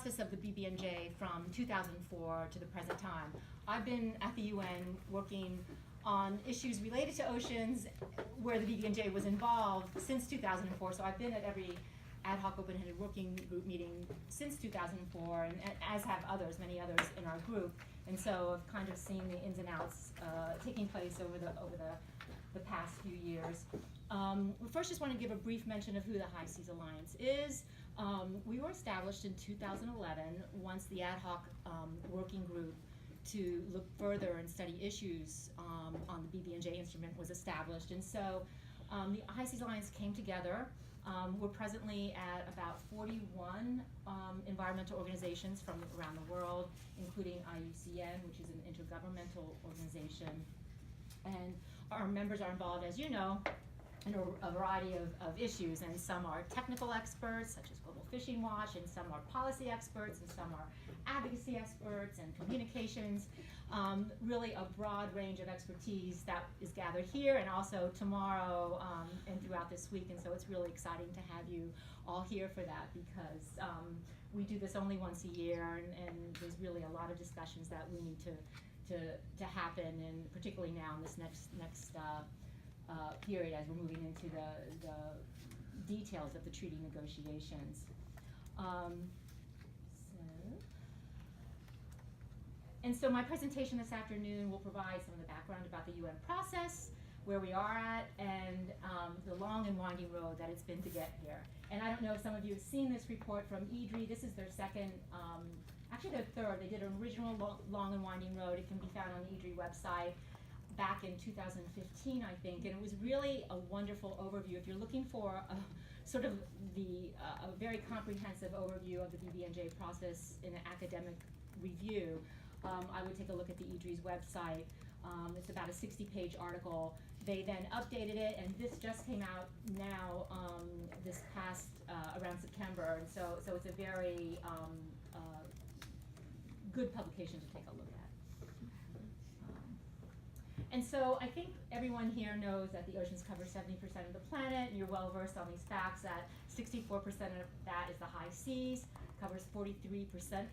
Of the BBNJ from 2004 to the present time. I've been at the UN working on issues related to oceans where the BBNJ was involved since 2004, so I've been at every ad hoc open-ended working group meeting since 2004, and as have others, many others in our group, and so I've kind of seen the ins and outs taking place over the past few years. We first just want to give a brief mention of who the High Seas Alliance is. We were established in 2011 once the ad hoc working group to look further and study issues on the BBNJ instrument was established. And so the High Seas Alliance came together. We're presently at about 41 environmental organizations from around the world, including IUCN, which is an intergovernmental organization. And our members are involved, as you know, in a variety of issues, and some are technical experts, such as Global Fishing Watch, and some are policy experts, and some are advocacy experts and communications. Really a broad range of expertise that is gathered here and also tomorrow and throughout this week, and so it's really exciting to have you all here for that, because we do this only once a year, and there's really a lot of discussions that we need to happen, and particularly now in this next period as we're moving into the details of the treaty negotiations. So my presentation this afternoon will provide some of the background about the UN process, where we are at, and the long and winding road that it's been to get here. And I don't know if some of you have seen this report from IDRI. This is their second, actually their third. They did an original long and winding road. It can be found on the IDRI website back in 2015, I think, and it was really a wonderful overview. If you're looking for a sort of a very comprehensive overview of the BBNJ process in an academic review, I would take a look at the IDRI's website. It's about a 60-page article. They then updated it, and this just came out now this past around September, and so it's a very good publication to take a look at. And so I think everyone here knows that the oceans cover 70% of the planet, and you're well versed on these facts that 64% of that is the high seas, covers 43%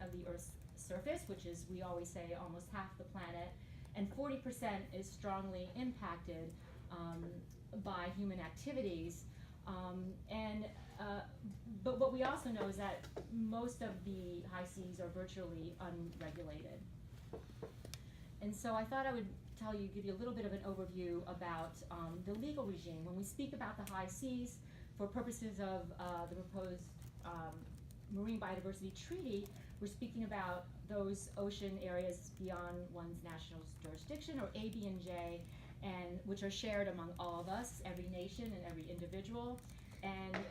of the Earth's surface, which is, we always say, almost half the planet, and 40% is strongly impacted by human activities. But what we also know is that most of the high seas are virtually unregulated. And so I thought I would give you a little bit of an overview about the legal regime. When we speak about the high seas, for purposes of the proposed Marine Biodiversity Treaty, we're speaking about those ocean areas beyond one's national jurisdiction, or ABNJ, and which are shared among all of us, every nation and every individual, and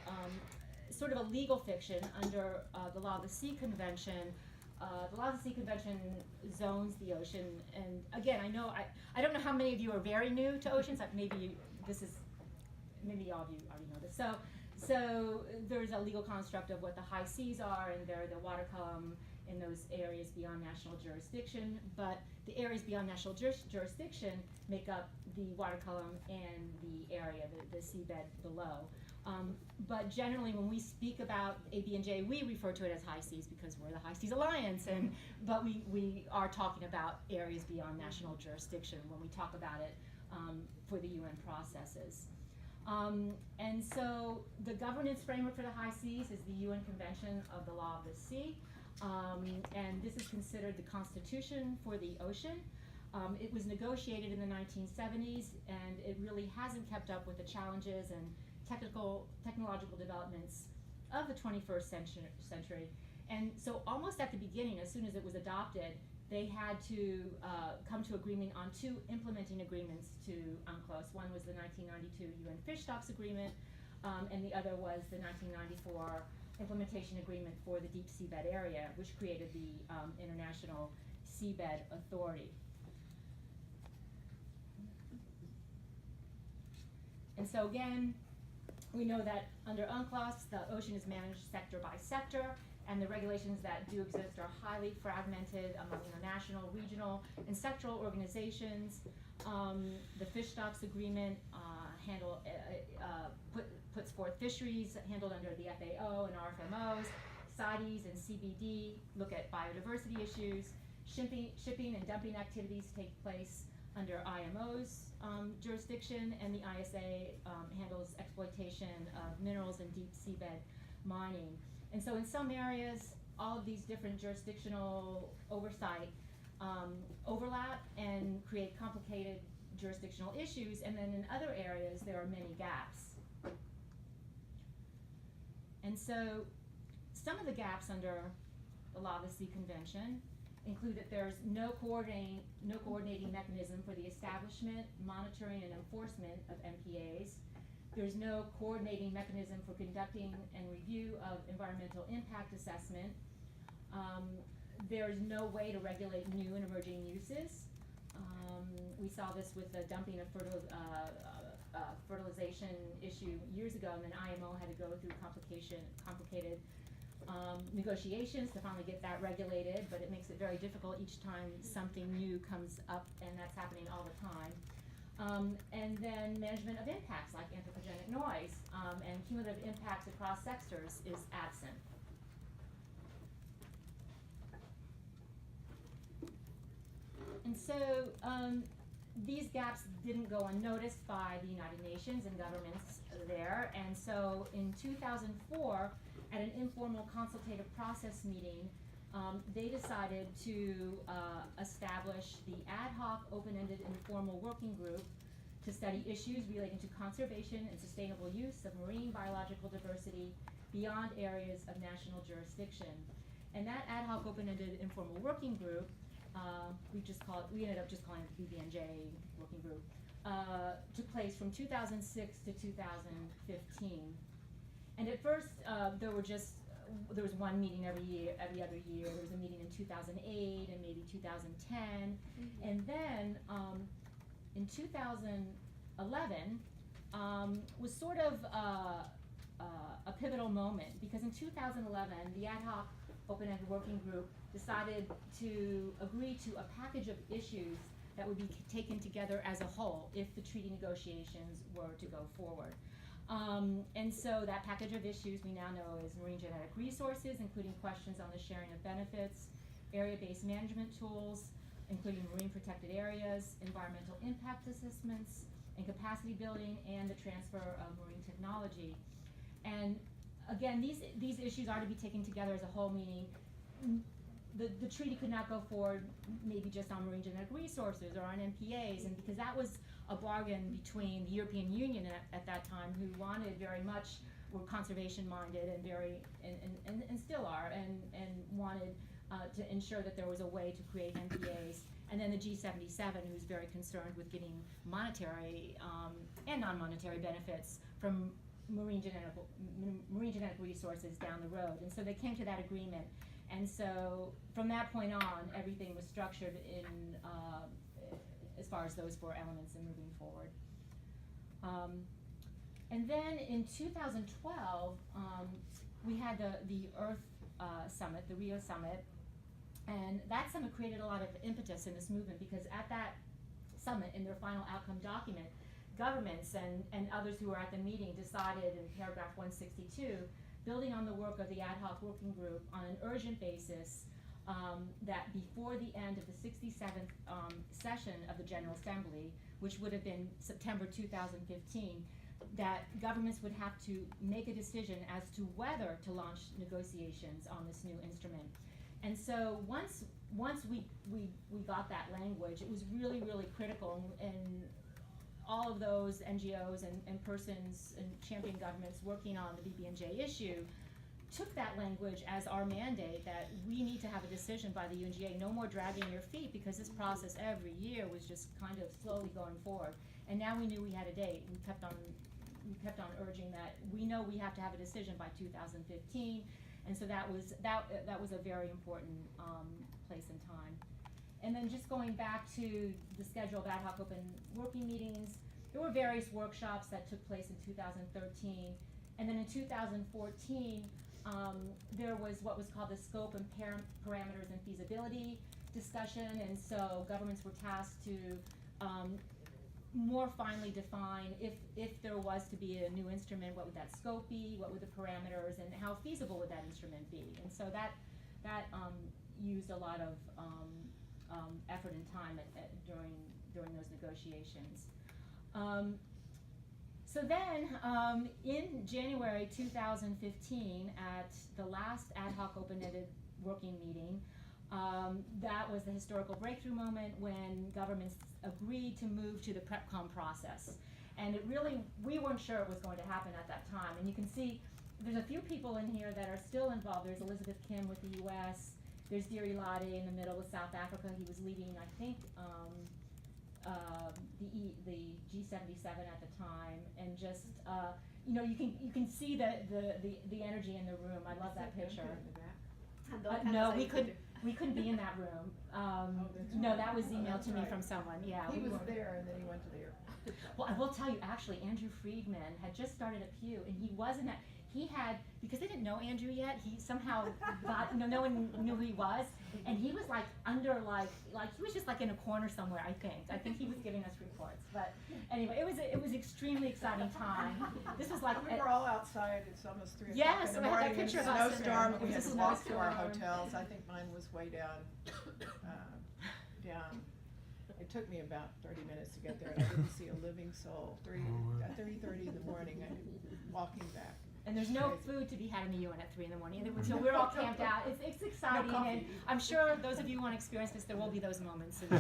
sort of a legal fiction under the Law of the Sea Convention. The Law of the Sea Convention zones the ocean, and again, I don't know how many of you are very new to oceans. Maybe all of you already know this. So there's a legal construct of what the high seas are, and they're the water column in those areas beyond national jurisdiction. But the areas beyond national jurisdiction make up the water column and the area, the seabed below. But generally, when we speak about ABNJ, we refer to it as high seas because we're the High Seas Alliance, but we are talking about areas beyond national jurisdiction when we talk about it for the UN processes. And so the governance framework for the high seas is the UN Convention of the Law of the Sea, and this is considered the constitution for the ocean. It was negotiated in the 1970s, and it really hasn't kept up with the challenges and technological developments of the 21st century. And so almost at the beginning, as soon as it was adopted, they had to come to agreement on two implementing agreements to UNCLOS. One was the 1992 UN Fish Stocks Agreement, and the other was the 1994 implementation agreement for the deep seabed area, which created the International Seabed Authority. And so again, we know that under UNCLOS, the ocean is managed sector by sector, and the regulations that do exist are highly fragmented among international, regional, and sectoral organizations. The Fish Stocks Agreement puts forth fisheries handled under the FAO and RFMOs. CITES and CBD look at biodiversity issues. Shipping and dumping activities take place under IMO's jurisdiction, and the ISA handles exploitation of minerals and deep seabed mining. And so in some areas, all of these different jurisdictional oversight overlap and create complicated jurisdictional issues, and then in other areas there are many gaps. And so some of the gaps under the Law of the Sea Convention include that there's no coordinating mechanism for the establishment, monitoring, and enforcement of MPAs. There's no coordinating mechanism for conducting and review of environmental impact assessment. There's no way to regulate new and emerging uses. We saw this with the dumping of fertilization issue years ago, and then IMO had to go through complicated negotiations to finally get that regulated, but it makes it very difficult each time something new comes up, and that's happening all the time. And then management of impacts like anthropogenic noise and cumulative impacts across sectors is absent. And so these gaps didn't go unnoticed by the United Nations and governments there, and so in 2004, at an informal consultative process meeting, they decided to establish the ad hoc, open-ended, informal working group to study issues relating to conservation and sustainable use of marine biological diversity beyond areas of national jurisdiction. And that ad hoc, open-ended, informal working group, we ended up just calling it the BBNJ working group, took place from 2006 to 2015. And at first, there was one meeting every other year. There was a meeting in 2008 and maybe 2010. Mm-hmm. And then in 2011 was sort of a pivotal moment, because in 2011, the ad hoc open-ended working group decided to agree to a package of issues that would be taken together as a whole if the treaty negotiations were to go forward. And so that package of issues we now know is marine genetic resources, including questions on the sharing of benefits, area-based management tools, including marine protected areas, environmental impact assessments, and capacity building, and the transfer of marine technology. And again, these issues are to be taken together as a whole, meaning the treaty could not go forward maybe just on marine genetic resources or on MPAs, and because that was a bargain between the European Union at that time, who wanted very much, were conservation minded and and still are, and wanted to ensure that there was a way to create MPAs. And then the G77, who's very concerned with getting monetary and non-monetary benefits from marine genetic resources down the road. And so they came to that agreement. And so from that point on, everything was structured in as far as those four elements and moving forward. And then in 2012, we had the Earth Summit, the Rio Summit, and that summit created a lot of impetus in this movement, because at that summit, in their final outcome document, governments and others who were at the meeting decided in paragraph 162, building on the work of the ad hoc working group on an urgent basis, that before the end of the 67th session of the General Assembly, which would have been September 2015, that governments would have to make a decision as to whether to launch negotiations on this new instrument. And so once we got that language, it was really, really critical, and all of those NGOs and persons and champion governments working on the BBNJ issue took that language as our mandate, that we need to have a decision by the UNGA, no more dragging your feet, because this process every year was just kind of slowly going forward. And now we knew we had a date. We kept on urging that we know we have to have a decision by 2015, and so that was a very important place and time. And then just going back to the schedule of ad hoc open working meetings, there were various workshops that took place in 2013, and then in 2014, there was what was called the scope and parameters and feasibility discussion, and so governments were tasked to more finely define if there was to be a new instrument, what would that scope be, what would the parameters, and how feasible would that instrument be. And so that used a lot of effort and time during those negotiations. So then, in January 2015, at the last ad hoc open-ended working meeting, that was the historical breakthrough moment when governments agreed to move to the PrepCom process. And it really, we weren't sure it was going to happen at that time. And you can see there's a few people in here that are still involved. There's Elizabeth Kim with the US. There's Diri Lade in the middle with South Africa. He was leading, I think, the G77 at the time. And just, you know, you can see the energy in the room. I love that picture. No, we couldn't be in that room. No, that was emailed to me from someone. Yeah, he was there, and then he went to there. Well, I will tell you, actually, Andrew Friedman had just started at Pew, and he wasn't at. He had, because they didn't know Andrew yet, he somehow got, you know, no one knew who he was, and he was like under, like he was just like in a corner somewhere, I think he was giving us reports, but anyway, it was extremely exciting time. This was like, we were all outside, it's almost 3 o'clock yes, in the so I had morning, that picture of and us snowstorm, in we there. had to walk to our hotels. I think mine was way down. It took me about 30 minutes to get there, and I didn't see a living soul. At 3:30 in the morning, walking back. And there's no food to be had in the UN at 3 in the morning. So we're all camped out. It's exciting, and I'm sure those of you who want to experience this, there will be those moments. Take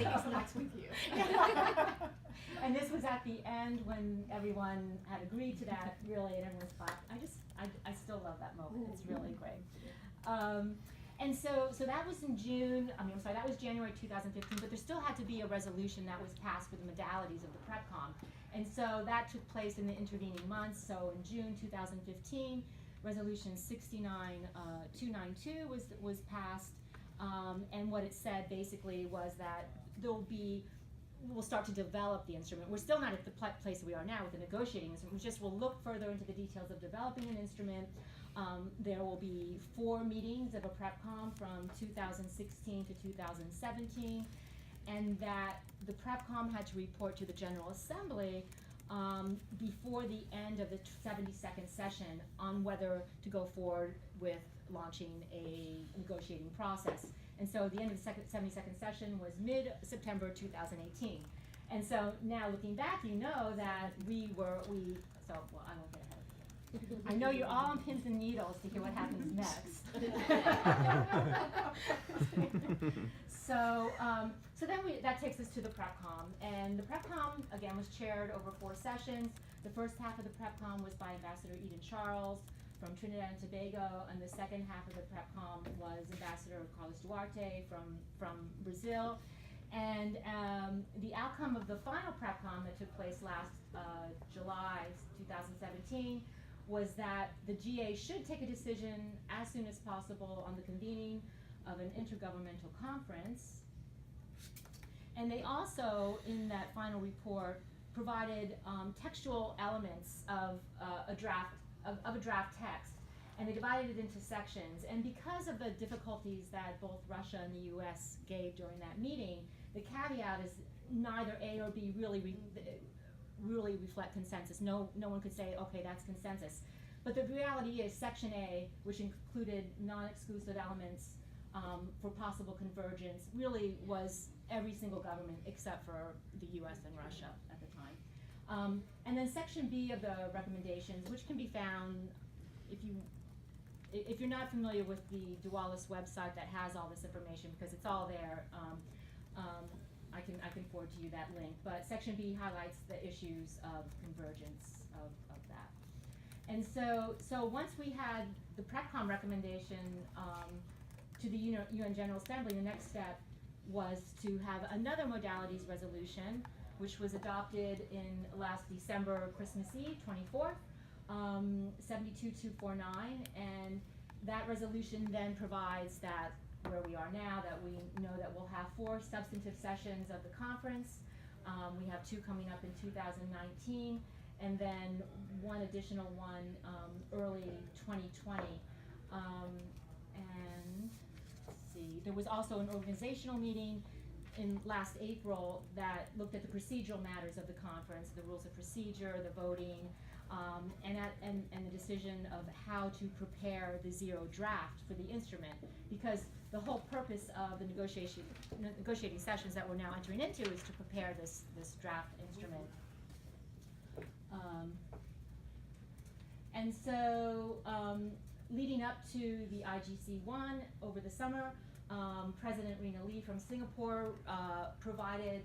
us next with you. And this was at the end when everyone had agreed to that, really, and everyone's clapped. I still love that moment. It's really great. And so that was in June, that was January 2015, but there still had to be a resolution that was passed for the modalities of the PrepCom. And so that took place in the intervening months. So in June 2015, Resolution 69292 was passed, and what it said basically was that we'll start to develop the instrument. We're still not at the place we are now with the negotiating instrument. We'll look further into the details of developing an instrument. There will be 4 meetings of a PrepCom from 2016 to 2017, and that the PrepCom had to report to the General Assembly before the end of the 72nd session on whether to go forward with launching a negotiating process. And so the end of the 72nd session was mid-September 2018. And so now looking back, you know that I won't get ahead. I know you're all on pins and needles to hear what happens next. So then that takes us to the PrepCom, and the PrepCom again was chaired over 4 sessions. The first half of the PrepCom was by Ambassador Eden Charles from Trinidad and Tobago, and the second half of the PrepCom was Ambassador Carlos Duarte from Brazil. And the outcome of the final PrepCom that took place last July 2017 was that the GA should take a decision as soon as possible on the convening of an intergovernmental conference. And they also, in that final report, provided textual elements of a draft text, and they divided it into sections. And because of the difficulties that both Russia and the US gave during that meeting, the caveat is neither A or B really reflect consensus. No one could say, okay, that's consensus. But the reality is Section A, which included non-exclusive elements for possible convergence, really was every single government except for the US and Russia at the time. And then Section B of the recommendations, which can be found if you're not familiar with the Dualis website that has all this information, because it's all there. I can forward to you that link, but Section B highlights the issues of convergence of that. And so once we had the PrepCom recommendation to the UN General Assembly, the next step was to have another modalities resolution, which was adopted in last December, Christmas Eve, 24th, 72249, and that resolution then provides that where we are now, that we know that we'll have 4 substantive sessions of the conference. We have 2 coming up in 2019, and then one additional one early 2020. And let's see, there was also an organizational meeting in last April that looked at the procedural matters of the conference, the rules of procedure, the voting, and the decision of how to prepare the zero draft for the instrument, because the whole purpose of the negotiating sessions that we're now entering into is to prepare this draft instrument. And so, leading up to the IGC1 over the summer, President Rina Lee from Singapore provided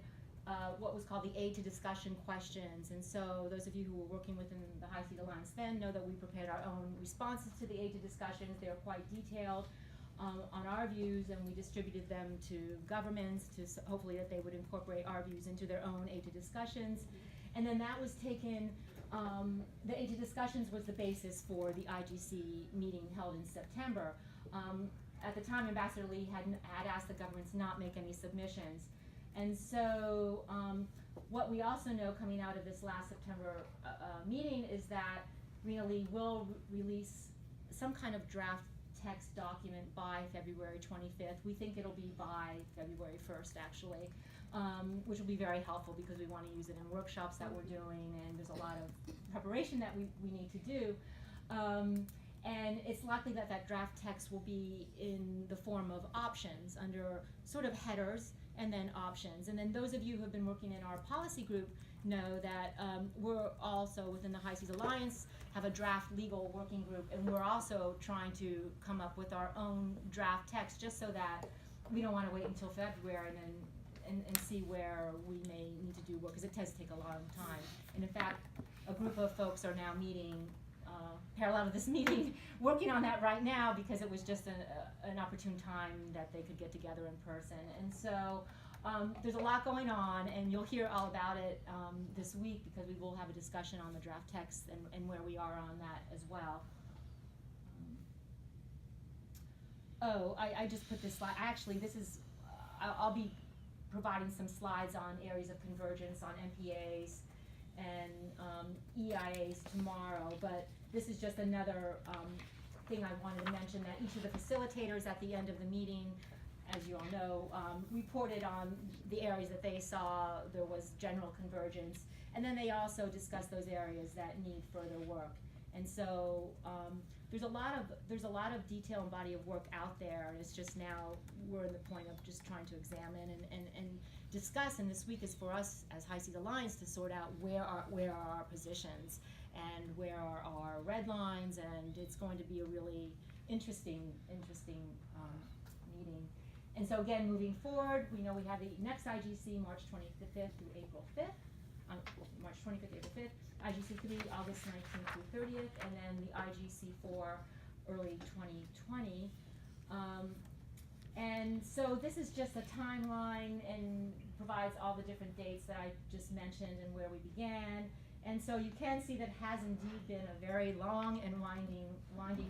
what was called the Aid to Discussion questions. And so those of you who were working within the High Seas Alliance then know that we prepared our own responses to the Aid to Discussions. They are quite detailed on our views, and we distributed them to governments to hopefully that they would incorporate our views into their own Aid to Discussions. And then that was taken, the Aid to Discussions was the basis for the IGC meeting held in September. At the time, Ambassador Lee had asked the governments not make any submissions. And so what we also know coming out of this last September meeting is that Rina Lee will release some kind of draft text document by February 25th. We think it'll be by February 1st, actually, which will be very helpful because we want to use it in workshops that we're doing, and there's a lot of preparation that we need to do. And it's likely that that draft text will be in the form of options under sort of headers and then options. And then those of you who have been working in our policy group know that we're also within the High Seas Alliance have a draft legal working group, and we're also trying to come up with our own draft text just so that we don't want to wait until February and see where we may need to do work, because it does take a long time. And in fact, a group of folks are now meeting parallel to this meeting, working on that right now, because it was just an opportune time that they could get together in person. And so there's a lot going on, and you'll hear all about it this week, because we will have a discussion on the draft text and where we are on that as well. I just put this slide. Actually, this is, I'll be providing some slides on areas of convergence on MPAs and EIAs tomorrow, but this is just another thing I wanted to mention, that each of the facilitators at the end of the meeting, as you all know, reported on the areas that they saw there was general convergence, and then they also discussed those areas that need further work. And so there's a lot of detail and body of work out there, and it's just now we're in the point of just trying to examine and discuss, and this week is for us as High Seas Alliance to sort out where are our positions and where are our red lines, and it's going to be a really interesting meeting. And so again, moving forward, we know we have the next IGC March 25th through April 5th, March 25th, April 5th, IGC 3 August 19th through 30th, and then the IGC 4 early 2020. And so this is just a timeline and provides all the different dates that I just mentioned and where we began. And so you can see that it has indeed been a very long and winding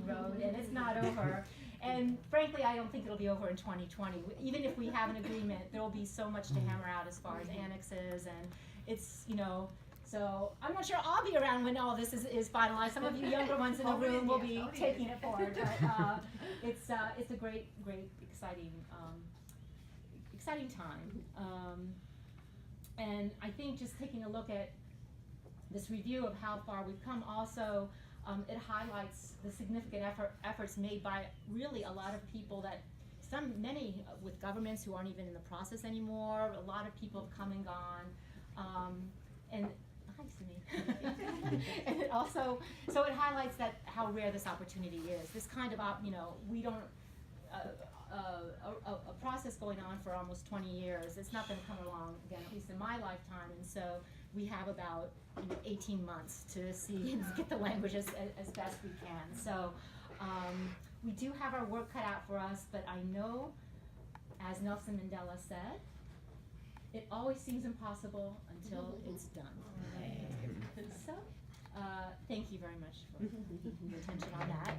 road, and it's not over. And frankly, I don't think it'll be over in 2020. Even if we have an agreement, there will be so much to hammer out as far as annexes, and it's, you know, so I'm not sure I'll be around when all this is finalized. Some of you younger ones in the room will be taking it forward, but it's a great, exciting time. And I think just taking a look at this review of how far we've come also, it highlights the significant efforts made by really a lot of people, that many with governments who aren't even in the process anymore. A lot of people have come and gone, and hi, Simi. And it also, so it highlights that how rare this opportunity is. This kind of, we don't, a process going on for almost 20 years. It's not going to come along again, at least in my lifetime. And so we have about 18 months to see and get the language as best we can. So we do have our work cut out for us, but I know, as Nelson Mandela said, it always seems impossible until it's done. So thank you very much for your attention on that.